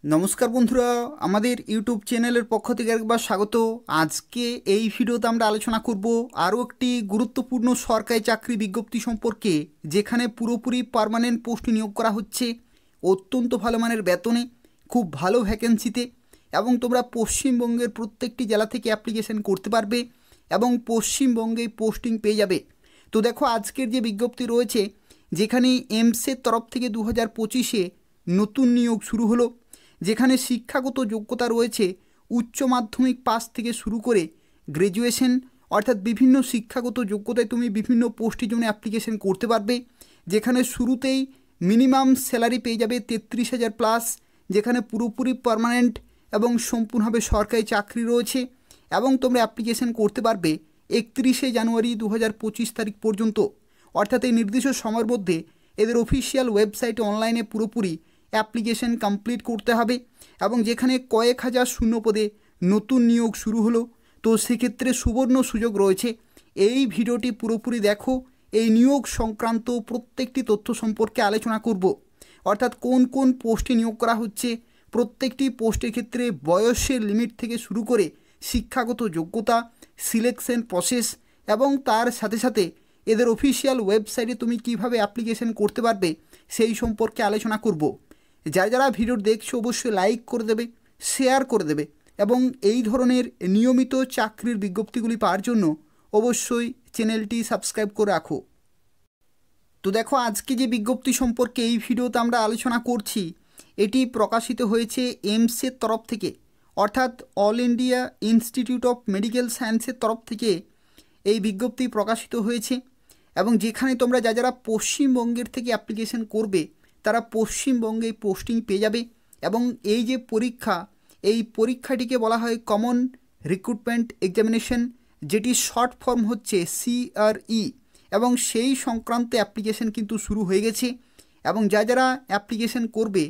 নমস্কার বন্ধুরা, আমাদের ইউটিউব চ্যানেলের পক্ষ থেকে একবার স্বাগত। আজকে এই ভিডিওতে আমরা আলোচনা করব আরও একটি গুরুত্বপূর্ণ সরকারি চাকরি বিজ্ঞপ্তি সম্পর্কে, যেখানে পুরোপুরি পার্মানেন্ট পোস্ট নিয়োগ করা হচ্ছে অত্যন্ত ভালো মানের বেতনে, খুব ভালো ভ্যাকেন্সিতে, এবং তোমরা পশ্চিমবঙ্গের প্রত্যেকটি জেলা থেকে অ্যাপ্লিকেশন করতে পারবে এবং পশ্চিমবঙ্গে পোস্টিং পেয়ে যাবে। তো দেখো, আজকের যে বিজ্ঞপ্তি রয়েছে, যেখানে এমসের তরফ থেকে 2025-এ নতুন নিয়োগ শুরু হলো, যেখানে শিক্ষাগত যোগ্যতা রয়েছে উচ্চ মাধ্যমিক পাস থেকে শুরু করে গ্র্যাজুয়েশন, অর্থাৎ বিভিন্ন শিক্ষাগত যোগ্যতায় তুমি বিভিন্ন পোস্টের জন্য অ্যাপ্লিকেশন করতে পারবে। যেখানে শুরুতেই মিনিমাম স্যালারি পেয়ে যাবে 33,000 প্লাস, যেখানে পুরোপুরি পার্মানেন্ট এবং সম্পূর্ণভাবে সরকারি চাকরি রয়েছে, এবং তোমরা অ্যাপ্লিকেশন করতে পারবে 31শে জানুয়ারি 2025 তারিখ পর্যন্ত। অর্থাৎ এই নির্দিষ্ট সময়ের মধ্যে এদের অফিসিয়াল ওয়েবসাইটে অনলাইনে পুরোপুরি অ্যাপ্লিকেশন কমপ্লিট করতে হবে। এবং যেখানে কয়েক হাজার শূন্যপদে নতুন নিয়োগ শুরু হলো, তো সেক্ষেত্রে সুবর্ণ সুযোগ রয়েছে। এই ভিডিওটি পুরোপুরি দেখো, এই নিয়োগ সংক্রান্ত প্রত্যেকটি তথ্য সম্পর্কে আলোচনা করব। অর্থাৎ কোন কোন পোস্টে নিয়োগ করা হচ্ছে, প্রত্যেকটি পোস্টের ক্ষেত্রে বয়সের লিমিট থেকে শুরু করে শিক্ষাগত যোগ্যতা, সিলেকশন প্রসেস, এবং তার সাথে সাথে এদের অফিসিয়াল ওয়েবসাইটে তুমি কিভাবে অ্যাপ্লিকেশন করতে পারবে সেই সম্পর্কে আলোচনা করব। যারা যারা ভিডিও দেখছো অবশ্যই লাইক করে দেবে, শেয়ার করে দেবে, এবং এই ধরনের নিয়মিত চাকরির বিজ্ঞপ্তিগুলি পাওয়ার জন্য অবশ্যই চ্যানেলটি সাবস্ক্রাইব করে রাখো। তো দেখো, আজকে যে বিজ্ঞপ্তি সম্পর্কে এই ভিডিওতে আমরা আলোচনা করছি, এটি প্রকাশিত হয়েছে এমসের তরফ থেকে, অর্থাৎ all India institute of medical সায়েন্সের তরফ থেকে এই বিজ্ঞপ্তি প্রকাশিত হয়েছে। এবং যেখানে তোমরা যারা পশ্চিমবঙ্গের থেকে অ্যাপ্লিকেশন করবে তারা পশ্চিমবঙ্গে পোস্টিং পেয়ে যাবে। এবং এই যে পরীক্ষা, এই পরীক্ষাটিকে বলা হয় কমন রিক্রুটমেন্ট এক্সামিনেশন, যেটি শর্ট ফর্ম হচ্ছে CRE, এবং সেই সংক্রান্ত অ্যাপ্লিকেশন কিন্তু শুরু হয়ে গেছে। এবং যারা অ্যাপ্লিকেশন করবে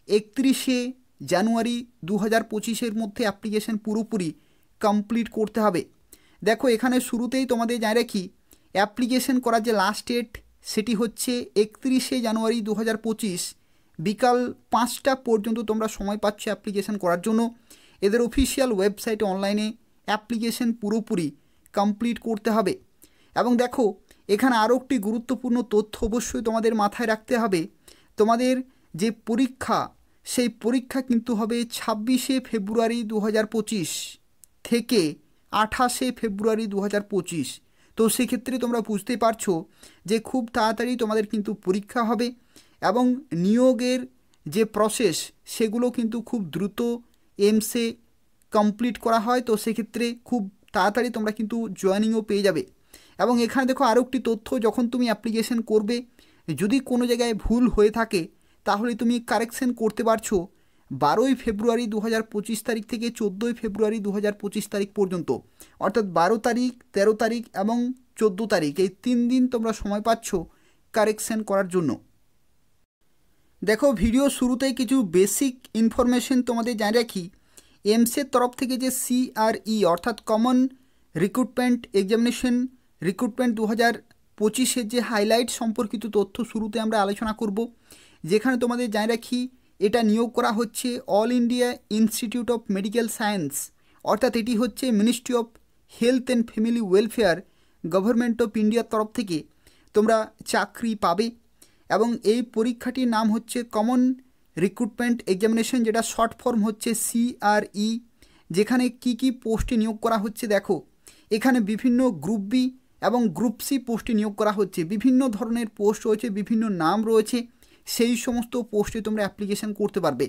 31শে জানুয়ারি 2025-এর মধ্যে অ্যাপ্লিকেশন পুরোপুরি কমপ্লিট করতে হবে। দেখো, এখানে শুরুতেই তোমাদের জানিয়ে রাখি, অ্যাপ্লিকেশন করার যে লাস্ট ডেট সেটি হচ্ছে 31শে জানুয়ারি 2025 বিকাল 5টা পর্যন্ত তোমরা সময় পাচ্ছ অ্যাপ্লিকেশন করার জন্য। এদের অফিসিয়াল ওয়েবসাইটে অনলাইনে অ্যাপ্লিকেশন পুরোপুরি কমপ্লিট করতে হবে। এবং দেখো, এখানে আরও একটি গুরুত্বপূর্ণ তথ্য অবশ্যই তোমাদের মাথায় রাখতে হবে। তোমাদের যে পরীক্ষা, সেই পরীক্ষা কিন্তু হবে 26শে ফেব্রুয়ারি 2025 থেকে 28শে ফেব্রুয়ারি 2025। তো সেক্ষেত্রে তোমরা বুঝতে পারছো যে খুব তাড়াতাড়ি তোমাদের কিন্তু পরীক্ষা হবে, এবং নিয়োগের যে প্রসেস সেগুলো কিন্তু খুব দ্রুত এমসে কমপ্লিট করা হয়। তো সেক্ষেত্রে খুব তাড়াতাড়ি তোমরা কিন্তু জয়েনিংও পেয়ে যাবে। এবং এখানে দেখো আরও একটি তথ্য, যখন তুমি অ্যাপ্লিকেশন করবে, যদি কোনো জায়গায় ভুল হয়ে থাকে তাহলে তুমি কারেকশন করতে পারছো 12ই ফেব্রুয়ারি 2025 তারিখ থেকে 14ই ফেব্রুয়ারি 2025 তারিখ পর্যন্ত। অর্থাৎ 12 তারিখ, 13 তারিখ এবং 14 তারিখ, এই 3 দিন তোমরা সময় পাচ্ছ কারেকশন করার জন্য। দেখো, ভিডিও শুরুতেই কিছু বেসিক ইনফরমেশন তোমাদের জানিয়ে রাখি। এমসের তরফ থেকে যে CRE, অর্থাৎ কমন রিক্রুটমেন্ট এক্সামিনেশন রিক্রুটমেন্ট 2025-এর যে হাইলাইট সম্পর্কিত তথ্য শুরুতে আমরা আলোচনা করব। যেখানে তোমাদের জানিয়ে রাখি, এটা নিয়োগ করা হচ্ছে all India institute of medical science, অর্থাৎ এটি হচ্ছে ministry of health and family welfare, government of ইন্ডিয়ার তরফ থেকে তোমরা চাকরি পাবে। এবং এই পরীক্ষাটির নাম হচ্ছে কমন রিক্রুটমেন্ট এক্সামিনেশন, যেটা শর্ট ফর্ম হচ্ছে CRE। যেখানে কি কি পোস্টে নিয়োগ করা হচ্ছে দেখো, এখানে বিভিন্ন গ্রুপ বি এবং গ্রুপ সি পোস্টে নিয়োগ করা হচ্ছে। বিভিন্ন ধরনের পোস্ট রয়েছে, বিভিন্ন নাম রয়েছে, সেই সমস্ত পোস্টে তোমরা অ্যাপ্লিকেশন করতে পারবে।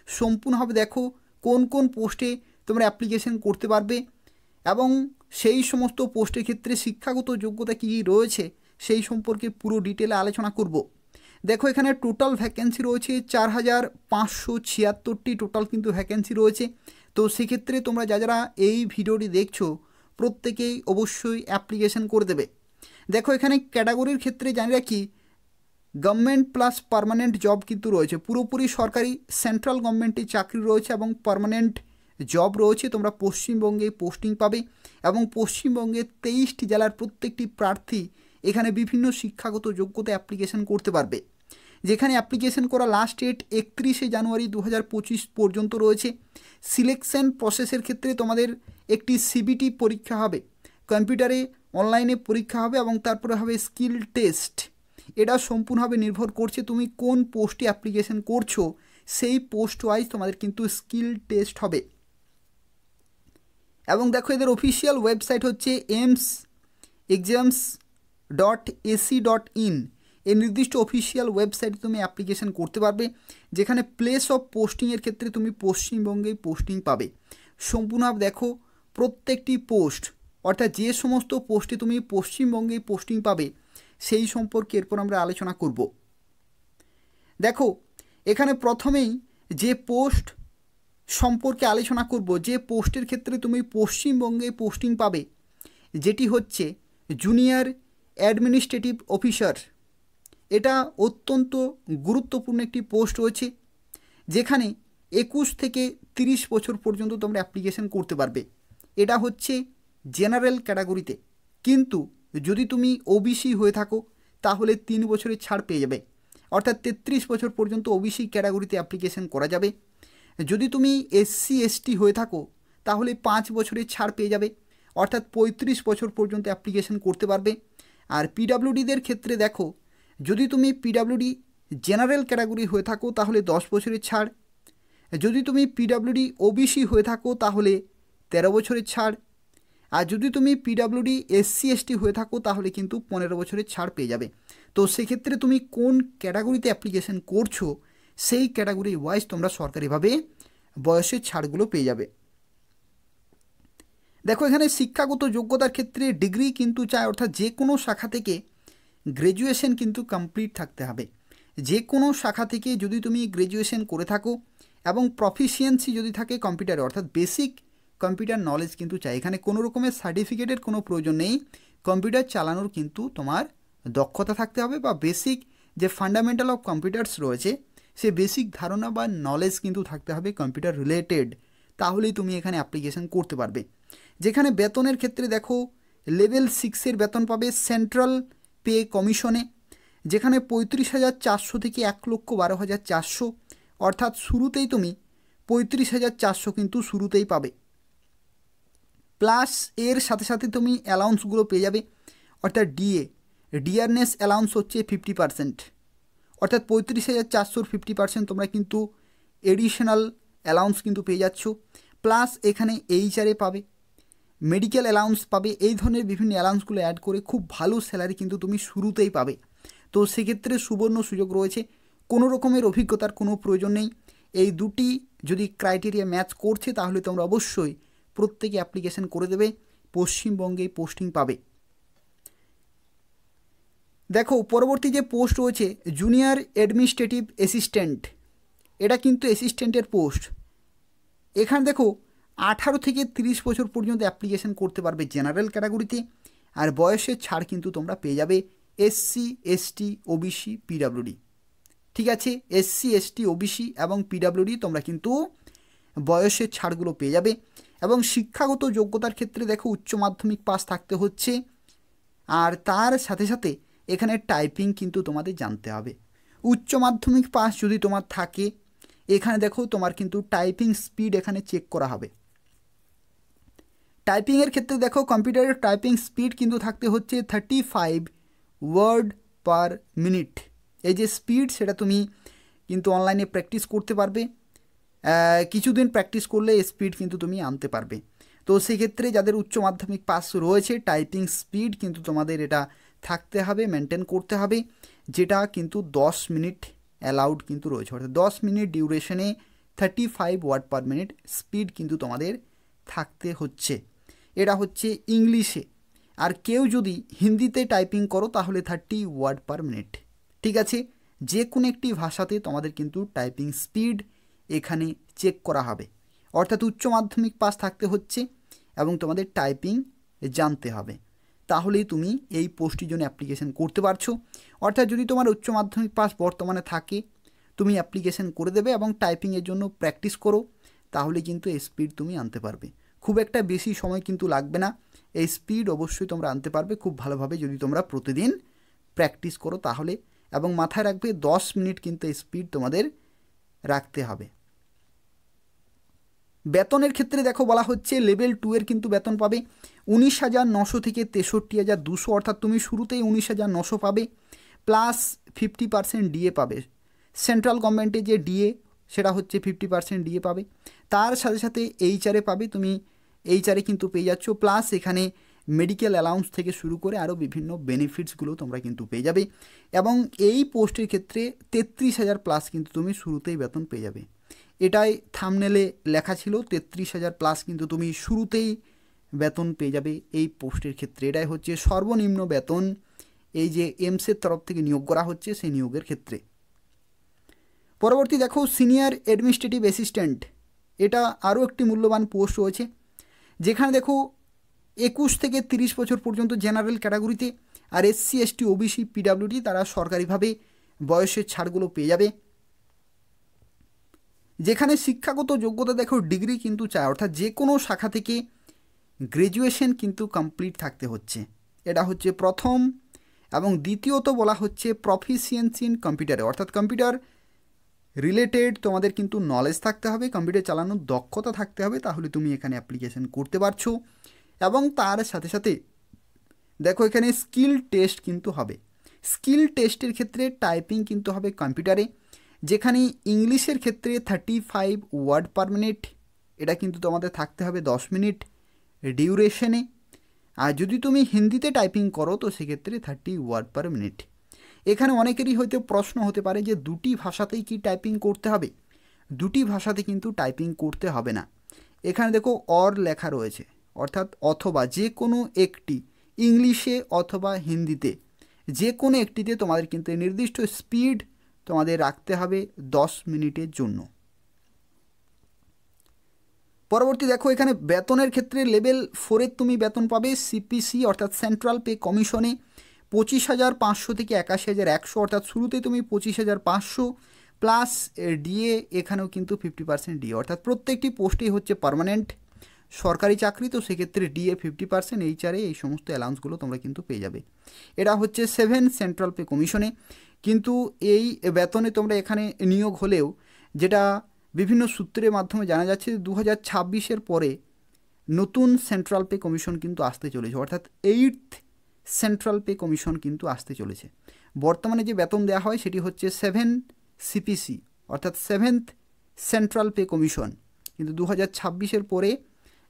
সম্পূর্ণভাবে দেখো কোন কোন পোস্টে তোমরা অ্যাপ্লিকেশন করতে পারবে, এবং সেই সমস্ত পোস্টের ক্ষেত্রে শিক্ষাগত যোগ্যতা কী রয়েছে সেই সম্পর্কে পুরো ডিটেলে আলোচনা করব। দেখো, এখানে টোটাল ভ্যাকেন্সি রয়েছে 4,576টি টোটাল কিন্তু ভ্যাকেন্সি রয়েছে। তো সেক্ষেত্রে তোমরা যারা এই ভিডিওটি দেখছো প্রত্যেকেই অবশ্যই অ্যাপ্লিকেশন করে দেবে। দেখো, এখানে ক্যাটাগরির ক্ষেত্রে জানিয়ে রাখি, গভর্নমেন্ট প্লাস পার্মানেন্ট জব কিন্তু রয়েছে, পুরোপুরি সরকারি সেন্ট্রাল গভর্নমেন্টের চাকরি রয়েছে এবং পার্মানেন্ট জব রয়েছে। তোমরা পশ্চিমবঙ্গে পোস্টিং পাবে, এবং পশ্চিমবঙ্গের 23টি জেলার প্রত্যেকটি প্রার্থী এখানে বিভিন্ন শিক্ষাগত যোগ্যতা অ্যাপ্লিকেশন করতে পারবে। যেখানে অ্যাপ্লিকেশন করা লাস্ট ডেট 31শে জানুয়ারি 2025 পর্যন্ত রয়েছে। সিলেকশন প্রসেসের ক্ষেত্রে তোমাদের একটি সিবিটি পরীক্ষা হবে, কম্পিউটারে অনলাইনে পরীক্ষা হবে এবং তারপরে হবে স্কিল টেস্ট। এটা সম্পূর্ণভাবে নির্ভর করছে তুমি কোন পোস্টে অ্যাপ্লিকেশন করছো, সেই পোস্ট ওয়াইজ তোমাদের কিন্তু স্কিল টেস্ট হবে। এবং দেখো এদের অফিসিয়াল ওয়েবসাইট হচ্ছে AIIMSexams.ac.in। এই নির্দিষ্ট অফিসিয়াল ওয়েবসাইটে তুমি অ্যাপ্লিকেশন করতে পারবে, যেখানে প্লেস অফ পোস্টিংয়ের ক্ষেত্রে তুমি পশ্চিমবঙ্গেই পোস্টিং পাবে। সম্পূর্ণভাবে দেখো প্রত্যেকটি পোস্ট, অর্থাৎ যে সমস্ত পোস্টে তুমি পশ্চিমবঙ্গেই পোস্টিং পাবে সেই সম্পর্কে এরপর আমরা আলোচনা করব। দেখো এখানে প্রথমেই যে পোস্ট সম্পর্কে আলোচনা করব, যে পোস্টের ক্ষেত্রে তুমি পশ্চিমবঙ্গে পোস্টিং পাবে, যেটি হচ্ছে জুনিয়র অ্যাডমিনিস্ট্রেটিভ অফিসার। এটা অত্যন্ত গুরুত্বপূর্ণ একটি পোস্ট রয়েছে, যেখানে 21 থেকে 30 বছর পর্যন্ত তোমরা অ্যাপ্লিকেশন করতে পারবে। এটা হচ্ছে জেনারেল ক্যাটাগরিতে, কিন্তু যদি তুমি ওবিসি হয়ে থাকো তাহলে 3 বছরের ছাড় পেয়ে যাবে, অর্থাৎ 33 বছর পর্যন্ত ওবিসি ক্যাটাগরিতে অ্যাপ্লিকেশন করা যাবে। যদি তুমি SC ST হয়ে থাকো তাহলে 5 বছরের ছাড় পেয়ে যাবে, অর্থাৎ 35 বছর পর্যন্ত অ্যাপ্লিকেশন করতে পারবে। আর পিডাব্লিউডিদের ক্ষেত্রে দেখো, যদি তুমি পিডাব্লিউডি জেনারেল ক্যাটাগরি হয়ে থাকো তাহলে 10 বছরের ছাড়, যদি তুমি পিডাব্লিউডি ওবিসি হয়ে থাকো তাহলে 13 বছরের ছাড়, আর যদি তুমি পিডাব্লিউডি SC ST হয়ে থাকো তাহলে কিন্তু 15 বছরের ছাড় পেয়ে যাবে। তো সেক্ষেত্রে তুমি কোন ক্যাটাগরিতে অ্যাপ্লিকেশন করছো সেই ক্যাটাগরি ওয়াইজ তোমরা সরকারিভাবে বয়সের ছাড়গুলো পেয়ে যাবে। দেখো এখানে শিক্ষাগত যোগ্যতার ক্ষেত্রে ডিগ্রি কিন্তু চায়, অর্থাৎ যে কোনো শাখা থেকে গ্র্যাজুয়েশন কিন্তু কমপ্লিট থাকতে হবে। যে কোনো শাখা থেকে যদি তুমি গ্র্যাজুয়েশন করে থাকো এবং প্রফিসিয়েন্সি যদি থাকে কম্পিউটারে, অর্থাৎ বেসিক কম্পিউটার নলেজ কিন্তু চাই। এখানে কোনো রকমের সার্টিফিকেটের কোনো প্রয়োজন নেই, কম্পিউটার চালানোর কিন্তু তোমার দক্ষতা থাকতে হবে, বা বেসিক যে ফান্ডামেন্টাল অফ কম্পিউটার্স রয়েছে সে বেসিক ধারণা বা নলেজ কিন্তু থাকতে হবে কম্পিউটার রিলেটেড, তাহলেই তুমি এখানে অ্যাপ্লিকেশন করতে পারবে। যেখানে বেতনের ক্ষেত্রে দেখো লেভেল 6-এর বেতন পাবে সেন্ট্রাল পে কমিশনে, যেখানে 35,400 থেকে 1,12,400, অর্থাৎ শুরুতেই তুমি 35,400 কিন্তু শুরুতেই পাবে। প্লাস এর সাথে সাথে তুমি অ্যালাউন্সগুলো পেয়ে যাবে, অর্থাৎ ডিয়ারনেস অ্যালাউন্স হচ্ছে 50%, অর্থাৎ 35,400-র 50% তোমরা কিন্তু এডিশনাল অ্যালাউন্স কিন্তু পেয়ে যাচ্ছ। প্লাস এখানে HRA পাবে, মেডিকেল অ্যালাউন্স পাবে, এই ধরনের বিভিন্ন অ্যালাউন্সগুলো অ্যাড করে খুব ভালো স্যালারি কিন্তু তুমি শুরুতেই পাবে। তো সেক্ষেত্রে সুবর্ণ সুযোগ রয়েছে, কোনো রকমের অভিজ্ঞতার কোনো প্রয়োজন নেই। এই দুটি যদি ক্রাইটেরিয়া ম্যাচ করছে তাহলে তোমরা অবশ্যই প্রত্যেকে অ্যাপ্লিকেশন করে দেবে, পশ্চিমবঙ্গে পোস্টিং পাবে। দেখো পরবর্তী যে পোস্ট রয়েছে জুনিয়র অ্যাডমিনিস্ট্রেটিভ অ্যাসিস্ট্যান্ট, এটা কিন্তু অ্যাসিস্ট্যান্টের পোস্ট। এখানে দেখো 18 থেকে 30 বছর পর্যন্ত অ্যাপ্লিকেশন করতে পারবে জেনারেল ক্যাটাগরিতে, আর বয়সের ছাড় কিন্তু তোমরা পেয়ে যাবে SC ST OBC PWD। ঠিক আছে, SC ST OBC এবং PWD তোমরা কিন্তু বয়সের ছাড়গুলো পেয়ে যাবে। এবং শিক্ষাগত যোগ্যতার ক্ষেত্রে দেখো উচ্চ মাধ্যমিক পাস থাকতে হচ্ছে, আর তার সাথে সাথে এখানে টাইপিং কিন্তু তোমাদের জানতে হবে। উচ্চ মাধ্যমিক পাস যদি তোমার থাকে, এখানে দেখো তোমার কিন্তু টাইপিং স্পিড এখানে চেক করা হবে। টাইপিংয়ের ক্ষেত্রে দেখো কম্পিউটারের টাইপিং স্পিড কিন্তু থাকতে হচ্ছে 35 ওয়ার্ড পার মিনিট। এই যে স্পিড সেটা তুমি কিন্তু অনলাইনে প্র্যাকটিস করতে পারবে, কিছুদিন প্র্যাকটিস করলে স্পিড কিন্তু তুমি আনতে পারবে। তো সেক্ষেত্রে যাদের উচ্চ মাধ্যমিক পাস রয়েছে টাইপিং স্পিড কিন্তু তোমাদের এটা থাকতে হবে, মেনটেন করতে হবে, যেটা কিন্তু 10 মিনিট অ্যালাউড কিন্তু রয়েছে, অর্থাৎ 10 মিনিট ডিউরেশনে 35 ওয়ার্ড পার মিনিট স্পিড কিন্তু তোমাদের থাকতে হচ্ছে। এটা হচ্ছে ইংলিশে, আর কেউ যদি হিন্দিতে টাইপিং করো তাহলে 30 ওয়ার্ড পার মিনিট। ঠিক আছে, যে কোনো একটি ভাষাতে তোমাদের কিন্তু টাইপিং স্পিড এখানে চেক করা হবে, অর্থাৎ উচ্চ মাধ্যমিক পাস থাকতে হচ্ছে এবং তোমাদের টাইপিং জানতে হবে, তাহলেই তুমি এই পোস্টের জন্য অ্যাপ্লিকেশন করতে পারছো। অর্থাৎ যদি তোমার উচ্চ মাধ্যমিক পাস বর্তমানে থাকে তুমি অ্যাপ্লিকেশন করে দেবে এবং টাইপিংয়ের জন্য প্র্যাকটিস করো, তাহলে কিন্তু এই স্পিড তুমি আনতে পারবে। খুব একটা বেশি সময় কিন্তু লাগবে না, এই স্পিড অবশ্যই তোমরা আনতে পারবে খুব ভালোভাবে যদি তোমরা প্রতিদিন প্র্যাকটিস করো তাহলে। এবং মাথায় রাখবে 10 মিনিট কিন্তু স্পিড তোমাদের রাখতে হবে। বেতনের ক্ষেত্রে দেখো বলা হচ্ছে লেভেল 2 এর কিন্তু বেতন পাবে 19,900 থেকে 63,200, অর্থাৎ তুমি শুরুতেই 19,900 পাবে, প্লাস 50% ডিএ পাবে। সেন্ট্রাল গভর্নমেন্টের যে ডিএ সেটা হচ্ছে 50% ডিএ পাবে, তার সাথে সাথে এইচআরে পাবে, তুমি এইচআরে কিন্তু পেয়ে যাচ্ছ, প্লাস এখানে মেডিকেল অ্যালাউন্স থেকে শুরু করে আরও বিভিন্ন বেনিফিটসগুলো তোমরা কিন্তু পেয়ে যাবে। এবং এই পোস্টের ক্ষেত্রে 33,000 প্লাস কিন্তু তুমি শুরুতেই বেতন পেয়ে যাবে। এটাই থাম্বনেলে লেখা ছিল, 33,000 প্লাস কিন্তু তুমি শুরুতেই বেতন পেয়ে যাবে এই পোস্টের ক্ষেত্রে। এটাই হচ্ছে সর্বনিম্ন বেতন এই যে এমসের তরফ থেকে নিয়োগ করা হচ্ছে সেই নিয়োগের ক্ষেত্রে। পরবর্তী দেখো সিনিয়র অ্যাডমিনিস্ট্রেটিভ অ্যাসিস্ট্যান্ট, এটা আরও একটি মূল্যবান পোস্ট রয়েছে, যেখানে দেখো 21 থেকে 30 বছর পর্যন্ত জেনারেল ক্যাটাগরিতে, আর এসসি এসটি ওবিসি পিডাব্লিউডি তারা সরকারিভাবে বয়সের ছাড়গুলো পেয়ে যাবে। যেখানে শিক্ষাগত যোগ্যতা দেখো ডিগ্রি কিন্তু চায়, অর্থাৎ যে কোনো শাখা থেকে গ্র্যাজুয়েশন কিন্তু কমপ্লিট থাকতে হচ্ছে, এটা হচ্ছে প্রথম। এবং দ্বিতীয়ত বলা হচ্ছে প্রফিসিয়েন্সি ইন কম্পিউটারে, অর্থাৎ কম্পিউটার রিলেটেড তোমাদের কিন্তু নলেজ থাকতে হবে, কম্পিউটার চালানোর দক্ষতা থাকতে হবে, তাহলে তুমি এখানে অ্যাপ্লিকেশন করতে পারছো। এবং তার সাথে সাথে দেখো এখানে স্কিল টেস্ট কিন্তু হবে। স্কিল টেস্টের ক্ষেত্রে টাইপিং কিন্তু হবে কম্পিউটারে, যেখানে ইংলিশের ক্ষেত্রে 35 ওয়ার্ড পার মিনিট, এটা কিন্তু তোমাদের থাকতে হবে 10 মিনিট ডিউরেশনে। আর যদি তুমি হিন্দিতে টাইপিং করো তো সেক্ষেত্রে 30 ওয়ার্ড পার মিনিট। এখানে অনেকেরই হয়তো প্রশ্ন হতে পারে যে দুটি ভাষাতেই কি টাইপিং করতে হবে? দুটি ভাষাতে কিন্তু টাইপিং করতে হবে না। এখানে দেখো অর লেখা রয়েছে, অর্থাৎ অথবা, যে কোনো একটি, ইংলিশে অথবা হিন্দিতে যে কোনো একটিতে তোমাদের কিন্তু নির্দিষ্ট স্পিড তোমাদের রাখতে হবে 10 মিনিটের জন্য। পরবর্তী দেখো এখানে বেতনের ক্ষেত্রে লেভেল 4 তুমি বেতন পাবে সিপিসি অর্থাৎ সেন্ট্রাল পে কমিশনে 25,500 থেকে 81,100, অর্থাৎ শুরুতে তুমি 25,500 প্লাস ডিএ, এখানেও কিন্তু 50% ডিএ, অর্থাৎ প্রত্যেকটি পোস্টেই হচ্ছে পার্মানেন্ট সরকারি চাকরি, তো সেক্ষেত্রে ডিএ 50%, এইচআরে এই সমস্ত অ্যালাউন্সগুলো তোমরা কিন্তু পেয়ে যাবে। এটা হচ্ছে 7 সেন্ট্রাল পে কমিশনে। কিন্তু এই বেতনে তোমরা এখানে নিয়োগ হলেও যেটা বিভিন্ন সূত্রের মাধ্যমে জানা যাচ্ছে 2026-এর পরে নতুন সেন্ট্রাল পে কমিশন কিন্তু আসতে চলেছে, অর্থাৎ 8th সেন্ট্রাল পে কমিশন কিন্তু আসতে চলেছে। বর্তমানে যে বেতন দেওয়া হয় সেটি হচ্ছে 7 সিপিসি অর্থাৎ 7th সেন্ট্রাল পে কমিশন, কিন্তু 2026-এর পরে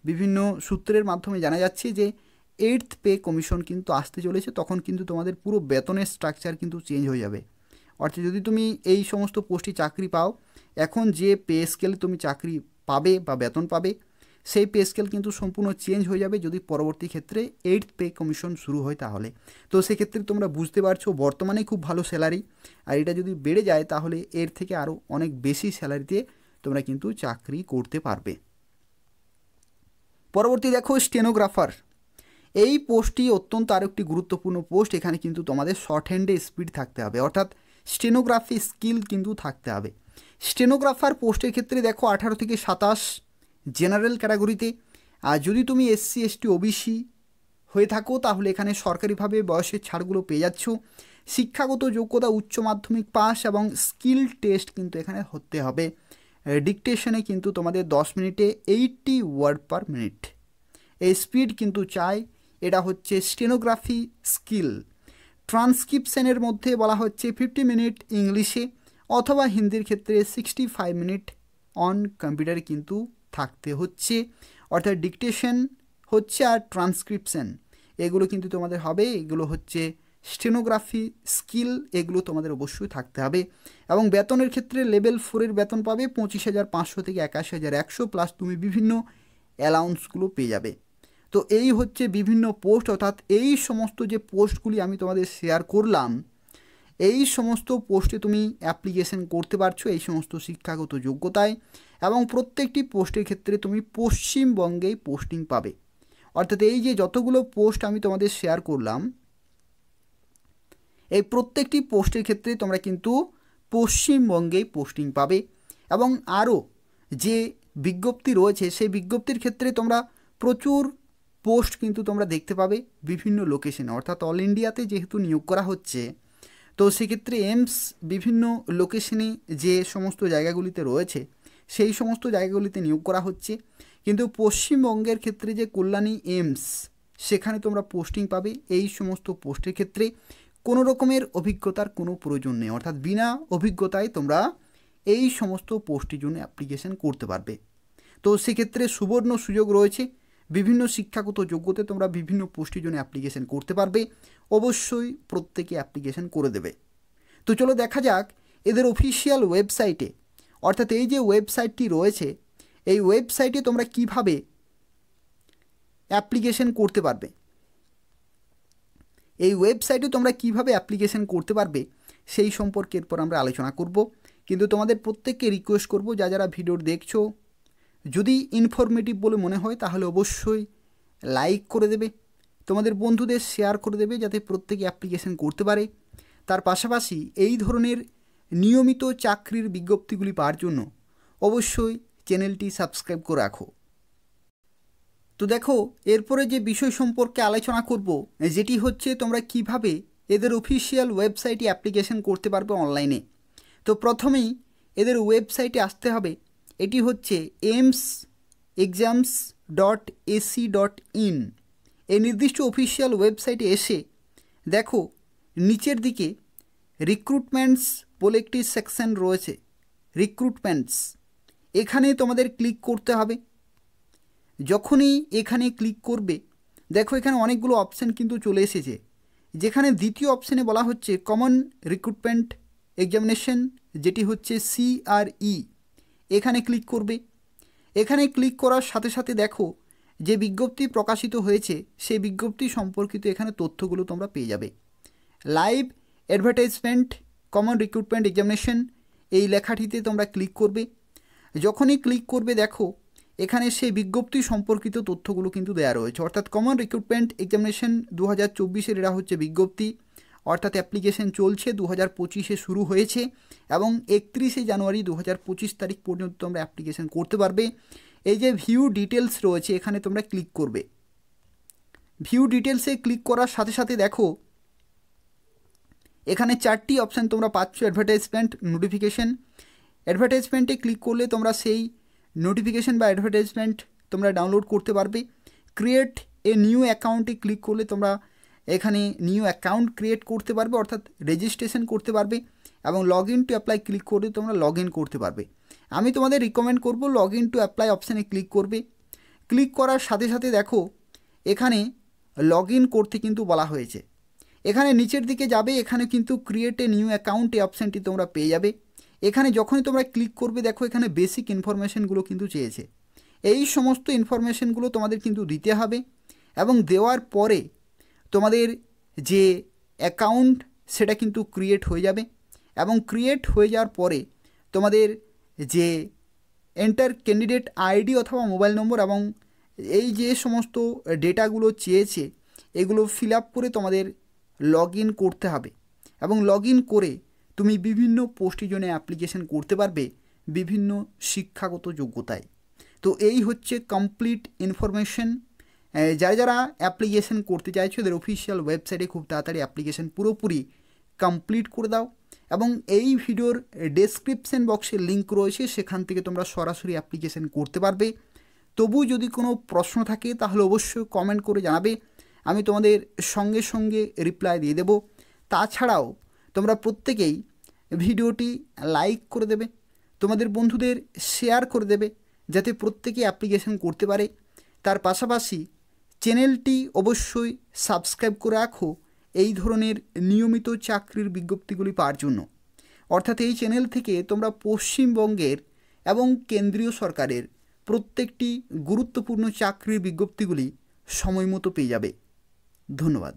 বিভিন্ন সূত্রের মাধ্যমে জানা যাচ্ছে যে 8th পে কমিশন কিন্তু আসতে চলেছে, তখন কিন্তু তোমাদের পুরো বেতনের স্ট্রাকচার কিন্তু চেঞ্জ হয়ে যাবে। অর্থাৎ যদি তুমি এই সমস্ত পোস্টে চাকরি পাও, এখন যে পে স্কেলে তুমি চাকরি পাবে বা বেতন পাবে সেই পে স্কেল কিন্তু সম্পূর্ণ চেঞ্জ হয়ে যাবে যদি পরবর্তী ক্ষেত্রে 8th পে কমিশন শুরু হয় তাহলে। তো সেক্ষেত্রে তোমরা বুঝতে পারছো বর্তমানে খুব ভালো স্যালারি, আর এটা যদি বেড়ে যায় তাহলে এর থেকে আরও অনেক বেশি স্যালারিতে তোমরা কিন্তু চাকরি করতে পারবে। পরবর্তী দেখো স্টেনোগ্রাফার, এই পোস্টটি অত্যন্ত আরও একটি গুরুত্বপূর্ণ পোস্ট। এখানে কিন্তু তোমাদের শর্ট হ্যান্ডে স্পিড থাকতে হবে, অর্থাৎ স্টেনোগ্রাফি স্কিল কিন্তু থাকতে হবে। স্টেনোগ্রাফার পোস্টের ক্ষেত্রে দেখো 18 থেকে 27 জেনারেল ক্যাটাগরিতে, আর যদি তুমি এসসি এসটি ওবিসি হয়ে থাকো তাহলে এখানে সরকারিভাবে বয়সের ছাড়গুলো পেয়ে যাচ্ছ। শিক্ষাগত যোগ্যতা উচ্চ মাধ্যমিক পাস এবং স্কিল টেস্ট কিন্তু এখানে হতে হবে। ডিকটেশনে কিন্তু তোমাদের 10 মিনিটে 80 ওয়ার্ড পার মিনিট এই স্পিড কিন্তু চাই। এটা হচ্ছে স্টেনোগ্রাফি স্কিল। ট্রান্সক্রিপশনের মধ্যে বলা হচ্ছে 50 মিনিট ইংলিশে অথবা হিন্দির ক্ষেত্রে 65 মিনিট অন কম্পিউটারে কিন্তু থাকতে হচ্ছে, অর্থাৎ ডিকটেশন হচ্ছে আর ট্রান্সক্রিপশন এগুলো কিন্তু তোমাদের হবে। এগুলো হচ্ছে স্টেনোগ্রাফি স্কিল, এগুলো তোমাদের অবশ্যই থাকতে হবে। এবং বেতনের ক্ষেত্রে লেভেল 4-এর বেতন পাবে 25,500 থেকে 81,100, প্লাস তুমি বিভিন্ন অ্যালাউন্সগুলো পেয়ে যাবে। তো এই হচ্ছে বিভিন্ন পোস্ট, অর্থাৎ এই সমস্ত যে পোস্টগুলি আমি তোমাদের শেয়ার করলাম এই সমস্ত পোস্টে তুমি অ্যাপ্লিকেশন করতে পারছো এই সমস্ত শিক্ষাগত যোগ্যতায়, এবং প্রত্যেকটি পোস্টের ক্ষেত্রে তুমি পশ্চিমবঙ্গেই পোস্টিং পাবে। অর্থাৎ এই যে যতগুলো পোস্ট আমি তোমাদের শেয়ার করলাম এই প্রত্যেকটি পোস্টের ক্ষেত্রে তোমরা কিন্তু পশ্চিমবঙ্গেই পোস্টিং পাবে। এবং আরও যে বিজ্ঞপ্তি রয়েছে সেই বিজ্ঞপ্তির ক্ষেত্রে তোমরা প্রচুর পোস্ট কিন্তু তোমরা দেখতে পাবে বিভিন্ন লোকেশনে, অর্থাৎ অল ইন্ডিয়াতে যেহেতু নিয়োগ করা হচ্ছে তো সেক্ষেত্রে এইমস বিভিন্ন লোকেশনে যে সমস্ত জায়গাগুলিতে রয়েছে সেই সমস্ত জায়গাগুলিতে নিয়োগ করা হচ্ছে। কিন্তু পশ্চিমবঙ্গের ক্ষেত্রে যে কল্যাণী এইমস সেখানে তোমরা পোস্টিং পাবে। এই সমস্ত পোস্টের ক্ষেত্রে কোনো রকমের অভিজ্ঞতার কোনো প্রয়োজন নেই, অর্থাৎ বিনা অভিজ্ঞতায় তোমরা এই সমস্ত পোস্টের জন্য অ্যাপ্লিকেশন করতে পারবে। তো সেক্ষেত্রে সুবর্ণ সুযোগ রয়েছে, বিভিন্ন শিক্ষাগত যোগ্যতা তোমরা বিভিন্ন পোস্টের জন্য অ্যাপ্লিকেশন করতে পারবে। অবশ্যই প্রত্যেকে অ্যাপ্লিকেশন করে দেবে। তো চলো দেখা যাক এদের অফিসিয়াল ওয়েবসাইটে, অর্থাৎ এই যে ওয়েবসাইটটি রয়েছে এই ওয়েবসাইটে তোমরা কিভাবে অ্যাপ্লিকেশন করতে পারবে। এই ওয়েবসাইটে তোমরা কিভাবে অ্যাপ্লিকেশন করতে পারবে সেই সম্পর্কে এরপর আমরা আলোচনা করব। কিন্তু তোমাদের প্রত্যেককে রিকোয়েস্ট করব, যারা ভিডিও দেখছো যদি ইনফরমেটিভ বলে মনে হয় তাহলে অবশ্যই লাইক করে দেবে, তোমাদের বন্ধুদের শেয়ার করে দেবে যাতে প্রত্যেকে অ্যাপ্লিকেশন করতে পারে। তার পাশাপাশি এই ধরনের নিয়মিত চাকরির বিজ্ঞপ্তিগুলি পাওয়ার জন্য অবশ্যই চ্যানেলটি সাবস্ক্রাইব করে রাখো। তো দেখো এরপরে যে বিষয় সম্পর্কে আলোচনা করব যেটি হচ্ছে তোমরা কিভাবে এদের অফিসিয়াল ওয়েবসাইটে অ্যাপ্লিকেশন করতে পারবে অনলাইনে। তো প্রথমেই এদের ওয়েবসাইটে আসতে হবে, এটি হচ্ছে aimsexams.ac.in। এই নির্দিষ্ট অফিসিয়াল ওয়েবসাইটে এসে দেখো নিচের দিকে রিক্রুটমেন্টস বলে একটি সেকশন রয়েছে, রিক্রুটমেন্টস, এখানে তোমাদের ক্লিক করতে হবে। যখনই এখানে ক্লিক করবে দেখো এখানে অনেকগুলো অপশান কিন্তু চলে এসেছে, যেখানে দ্বিতীয় অপশানে বলা হচ্ছে কমন রিক্রুটমেন্ট এক্সামিনেশন, যেটি হচ্ছে CRE, এখানে ক্লিক করবে। এখানে ক্লিক করার সাথে সাথে দেখো যে বিজ্ঞপ্তি প্রকাশিত হয়েছে সেই বিজ্ঞপ্তি সম্পর্কিত এখানে তথ্যগুলো তোমরা পেয়ে যাবে। Live advertisement common recruitment examination এই লেখাটিতে তোমরা ক্লিক করবে। যখনই ক্লিক করবে দেখো এখানে সেই বিজ্ঞপ্তি সম্পর্কিত তথ্যগুলো কিন্তু দেওয়া রয়েছে, অর্থাৎ কমন রিক্রুটমেন্ট এক্সামিনেশন 2024-এর এরা হচ্ছে বিজ্ঞপ্তি, অর্থাৎ অ্যাপ্লিকেশন চলছে, 2025-এ শুরু হয়েছে এবং 31শে জানুয়ারি 2025 তারিখ পর্যন্ত তোমরা অ্যাপ্লিকেশন করতে পারবে। এই যে ভিউ ডিটেলস রয়েছে এখানে তোমরা ক্লিক করবে। ভিউ ডিটেলসে ক্লিক করার সাথে সাথে দেখো এখানে 4টি অপশান তোমরা পাচ্ছ। অ্যাডভার্টাইজমেন্ট, নোটিফিকেশন, অ্যাডভার্টাইজমেন্টে ক্লিক করলে তোমরা সেই নোটিফিকেশন বা অ্যাডভার্টাইজমেন্ট তোমরা ডাউনলোড করতে পারবে। ক্রিয়েট এ নিউ অ্যাকাউন্টে ক্লিক করলে তোমরা এখানে নিউ অ্যাকাউন্ট ক্রিয়েট করতে পারবে, অর্থাৎ রেজিস্ট্রেশন করতে পারবে। এবং log in to apply click করে তোমরা লগ ইন করতে পারবে। আমি তোমাদের রিকমেন্ড করব লগ ইন টু অ্যাপ্লাই অপশানে ক্লিক করবে। ক্লিক করার সাথে সাথে দেখো এখানে লগ ইন করতে কিন্তু বলা হয়েছে। এখানে নিচের দিকে যাবে, এখানে কিন্তু ক্রিয়েট এ নিউ অ্যাকাউন্ট এই অপশানটি তোমরা পেয়ে যাবে। এখানে যখনই তোমরা ক্লিক করবে দেখো এখানে বেসিক ইনফরমেশনগুলো কিন্তু চেয়েছে। এই সমস্ত ইনফরমেশনগুলো তোমাদের কিন্তু দিতে হবে এবং দেওয়ার পরে তোমাদের যে অ্যাকাউন্ট সেটা কিন্তু ক্রিয়েট হয়ে যাবে এবং ক্রিয়েট হয়ে যাওয়ার পরে তোমাদের যে এন্টার ক্যান্ডিডেট আইডি অথবা মোবাইল নম্বর এবং এই যে সমস্ত ডেটাগুলো চেয়েছে এগুলো ফিল আপ করে তোমাদের লগ ইন করতে হবে এবং লগ ইন করে তুমি বিভিন্ন পোস্টের জন্য অ্যাপ্লিকেশন করতে পারবে বিভিন্ন শিক্ষাগত যোগ্যতায়। তো এই হচ্ছে কমপ্লিট ইনফরমেশন। যারা অ্যাপ্লিকেশন করতে চাইছো এদের অফিসিয়াল ওয়েবসাইটে খুব তাড়াতাড়ি অ্যাপ্লিকেশন পুরোপুরি কমপ্লিট করে দাও এবং এই ভিডিওর ডেসক্রিপশন বক্সে লিঙ্ক রয়েছে, সেখান থেকে তোমরা সরাসরি অ্যাপ্লিকেশন করতে পারবে। তবু যদি কোনো প্রশ্ন থাকে তাহলে অবশ্যই কমেন্ট করে জানাবে, আমি তোমাদের সঙ্গে সঙ্গে রিপ্লাই দিয়ে দেব। তাছাড়াও তোমরা প্রত্যেকেই ভিডিওটি লাইক করে দেবে, তোমাদের বন্ধুদের শেয়ার করে দেবে যাতে প্রত্যেকে অ্যাপ্লিকেশন করতে পারে। তার পাশাপাশি চ্যানেলটি অবশ্যই সাবস্ক্রাইব করে রাখো এই ধরনের নিয়মিত চাকরির বিজ্ঞপ্তিগুলি পাওয়ার জন্য। অর্থাৎ এই চ্যানেল থেকে তোমরা পশ্চিমবঙ্গের এবং কেন্দ্রীয় সরকারের প্রত্যেকটি গুরুত্বপূর্ণ চাকরির বিজ্ঞপ্তিগুলি সময় মতো পেয়ে যাবে। ধন্যবাদ।